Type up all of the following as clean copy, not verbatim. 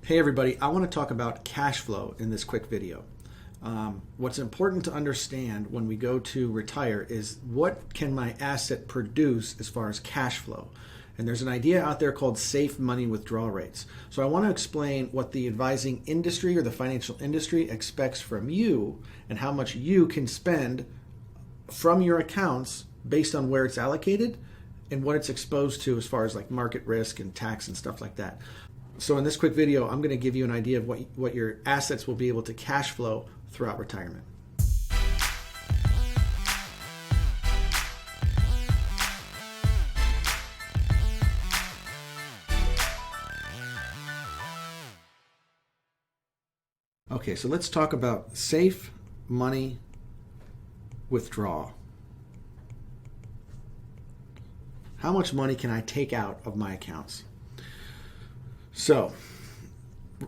Hey everybody, I want to talk about cash flow in this quick video. What's important to understand when we go to retire is what can my asset produce as far as cash flow. And there's an idea out there called safe money withdrawal rates. So I want to explain what the advising industry or the financial industry expects from you and how much you can spend from your accounts based on where it's allocated and what it's exposed to as far as like market risk and tax and stuff like that. So in this quick video, I'm going to give you an idea of what your assets will be able to cash flow throughout retirement. Okay, so let's talk about safe money withdrawal. How much money can I take out of my accounts? So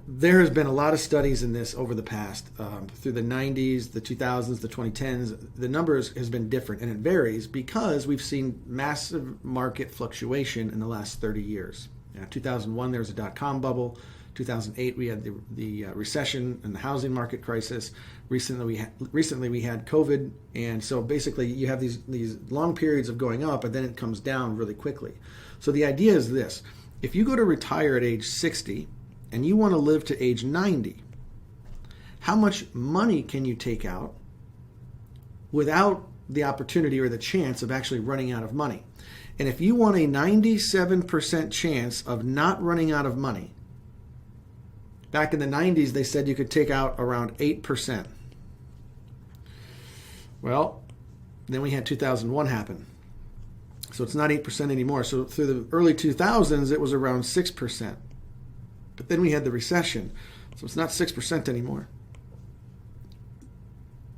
there has been a lot of studies in this over the past, through the 90s, the 2000s, the 2010s. The numbers has been different, and it varies because we've seen massive market fluctuation in the last 30 years. 2001, there was a dot-com bubble. 2008, we had the recession and the housing market crisis. Recently, we had COVID, and so basically you have these long periods of going up, and then it comes down really quickly. So the idea is this. If you go to retire at age 60 and you want to live to age 90, how much money can you take out without the opportunity or the chance of actually running out of money? And if you want a 97% chance of not running out of money, back in the 90s, they said you could take out around 8%. Well, then we had 2001 happen. So it's not 8% anymore. So through the early 2000s, it was around 6%. But then we had the recession. So it's not 6% anymore.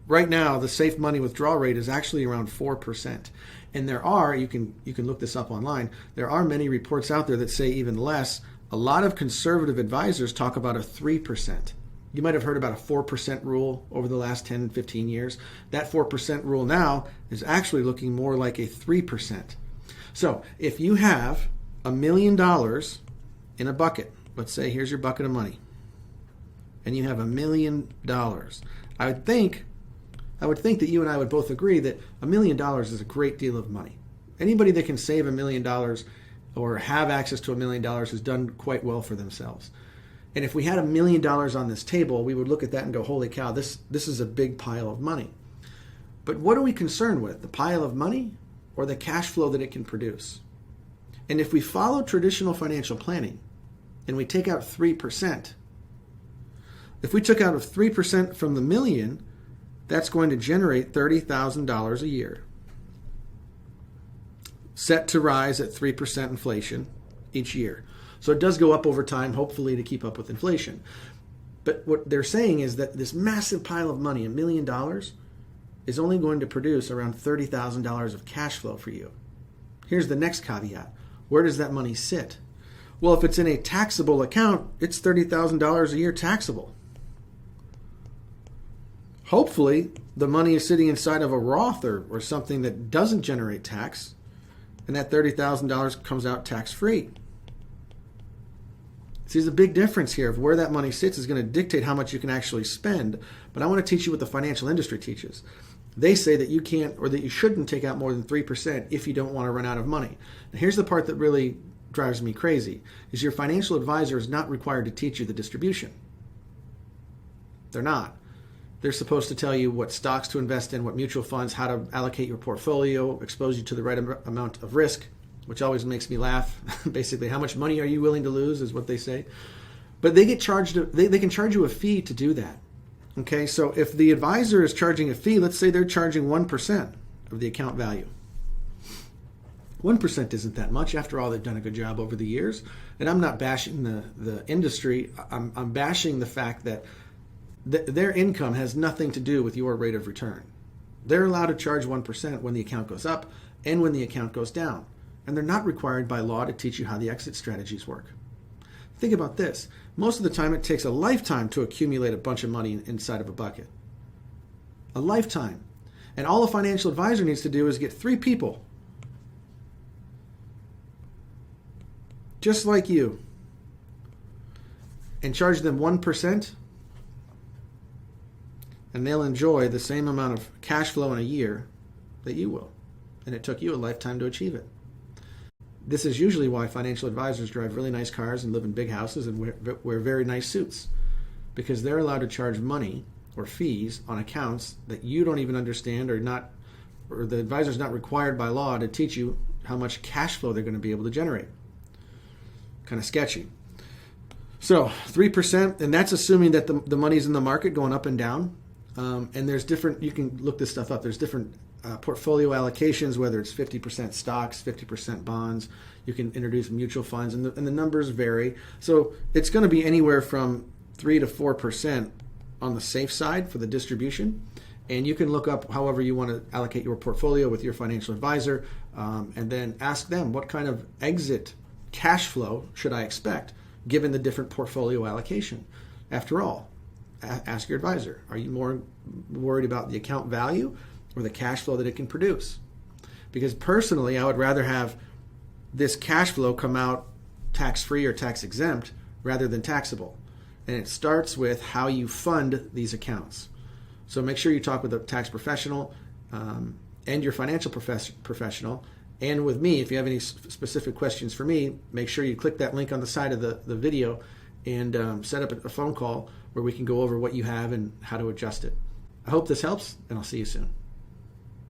Right now, the safe money withdrawal rate is actually around 4%. And there are, you can look this up online, there are many reports out there that say even less. A lot of conservative advisors talk about a 3%. You might have heard about a 4% rule over the last 10, 15 years. That 4% rule now is actually looking more like a 3%. So if you have $1 million in a bucket, let's say here's your bucket of money, and you have $1 million, I would think that you and I would both agree that $1 million is a great deal of money. Anybody that can save $1 million or have access to $1 million has done quite well for themselves. And if we had $1 million on this table, we would look at that and go, holy cow, this is a big pile of money. But what are we concerned with? The pile of money or the cash flow that it can produce? And if we follow traditional financial planning and we take out 3%, if we took out 3% from the million, that's going to generate $30,000 a year, set to rise at 3% inflation each year. So it does go up over time, hopefully to keep up with inflation. But what they're saying is that this massive pile of money, $1 million, is only going to produce around $30,000 of cash flow for you. Here's the next caveat. Where does that money sit? Well, if it's in a taxable account, it's $30,000 a year taxable. Hopefully, the money is sitting inside of a Roth or something that doesn't generate tax, and that $30,000 comes out tax-free. See, there's a big difference here of where that money sits is going to dictate how much you can actually spend. But I want to teach you what the financial industry teaches. They say that you can't or that you shouldn't take out more than 3% if you don't want to run out of money. Now, here's the part that really drives me crazy, is your financial advisor is not required to teach you the distribution. They're not. They're supposed to tell you what stocks to invest in, what mutual funds, how to allocate your portfolio, expose you to the right amount of risk, which always makes me laugh. Basically, how much money are you willing to lose is what they say. But they get charged, they can charge you a fee to do that. Okay, so if the advisor is charging a fee, let's say they're charging 1% of the account value. 1% isn't that much. After all, they've done a good job over the years. And I'm not bashing the industry. I'm bashing the fact that their income has nothing to do with your rate of return. They're allowed to charge 1% when the account goes up and when the account goes down. And they're not required by law to teach you how the exit strategies work. Think about this. Most of the time, it takes a lifetime to accumulate a bunch of money inside of a bucket. A lifetime. And all a financial advisor needs to do is get 3 people just like you, and charge them 1%, and they'll enjoy the same amount of cash flow in a year that you will. And it took you a lifetime to achieve it. This is usually why financial advisors drive really nice cars and live in big houses and wear very nice suits, because they're allowed to charge money or fees on accounts that you don't even understand, or the advisor's not required by law to teach you how much cash flow they're going to be able to generate. Kind of sketchy. So 3%, and that's assuming that the money's in the market going up and down. And there's different, you can look this stuff up, there's different portfolio allocations, whether it's 50% stocks, 50% bonds. You can introduce mutual funds, and the numbers vary. So it's going to be anywhere from 3 to 4% on the safe side for the distribution. And you can look up however you want to allocate your portfolio with your financial advisor, and then ask them, what kind of exit cash flow should I expect given the different portfolio allocation? After all, ask your advisor, are you more worried about the account value or the cash flow that it can produce? Because personally, I would rather have this cash flow come out tax-free or tax-exempt rather than taxable. And it starts with how you fund these accounts. So make sure you talk with a tax professional and your financial professional, and with me. If you have any specific questions for me, make sure you click that link on the side of the video and set up a phone call where we can go over what you have and how to adjust it. I hope this helps, and I'll see you soon.